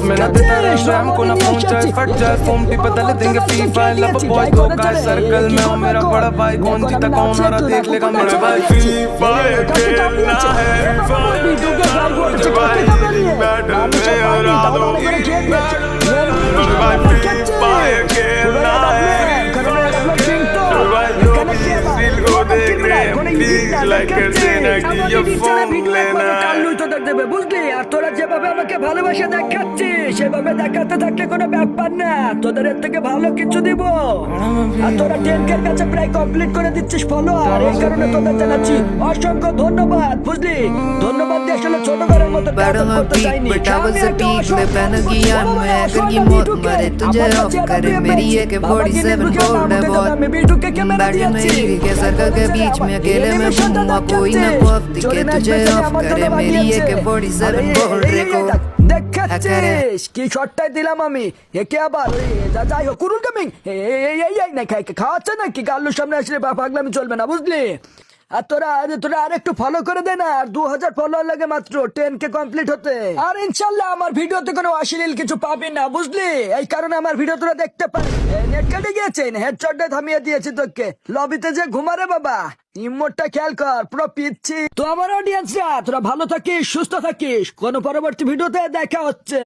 मैं ना देता रैम को ना फोन चाहे फट जाए फोन भी बदल देंगे फीफा लव बॉय को का सर्कल में हूं मेरा बड़ा भाई कौन जीता कौन हारा देख लेगा मेरा भाई फीफा खेलना है जब आएगी बैटल में हरा दोगी मेरे भाई फीफा खेलना है दिल को देख रहे हैं प्लीज लाइक कर देना कि ये फोन लेना দেবে বুঝলি আর তোরা যেভাবে আমাকে ভালোবাসা দেখাচ্ছিস সেভাবে দেখাতে থাকলে কোনো ব্যাপার না তোদের এর থেকে ভালো কিছু দিব আর তোরা 10K এর কাছে প্রায় কমপ্লিট করে দিচ্ছিস ফলো আর এই কারণে তোদের জানাচ্ছি অসংখ্য ধন্যবাদ বুঝলি ধন্যবাদ দিয়ে আসলে ছোট করার মতো बड़ा पीक बटावल से पीक में पहन गया मैं अगर ये मौत मरे तुझे ऑफ करे मेरी एक 47 बोल्ड है बहुत बैटरी मेरी के सर्कल के बीच में अकेले में घूमा कोई ना पॉप दिखे तुझे ऑफ करे मेरी एक 47 बोल्ड रिकॉर्ड দেখাচ্ছিস কি শটটাই দিলাম আমি একে আবার যাই হোক কুরুল গেমিং এই না খাওয়াচ্ছে নাকি গাল্লুর সামনে আসলে পাগলামি চলবে না বুঝলি আর তোরা আর একটু ফলো করে দে না আর 2000 ফলোয়ার লাগে মাত্র 10K কমপ্লিট হতে আর ইনশাআল্লাহ আমার ভিডিওতে কোনো অশ্লীল কিছু পাবি না বুঝলি এই কারণে আমার ভিডিও তোরা দেখতে পারিস নেট কেটে গিয়েছে হেডশটটা থামিয়ে দিয়েছি তোকে লবিতে যে ঘুমারে বাবা ইমোটটা খেয়াল কর পুরো পিচ্ছি তো আমার অডিয়েন্সরা তোরা ভালো থাকিস সুস্থ থাকিস কোনো পরবর্তী ভিডিওতে দেখা হচ্ছে।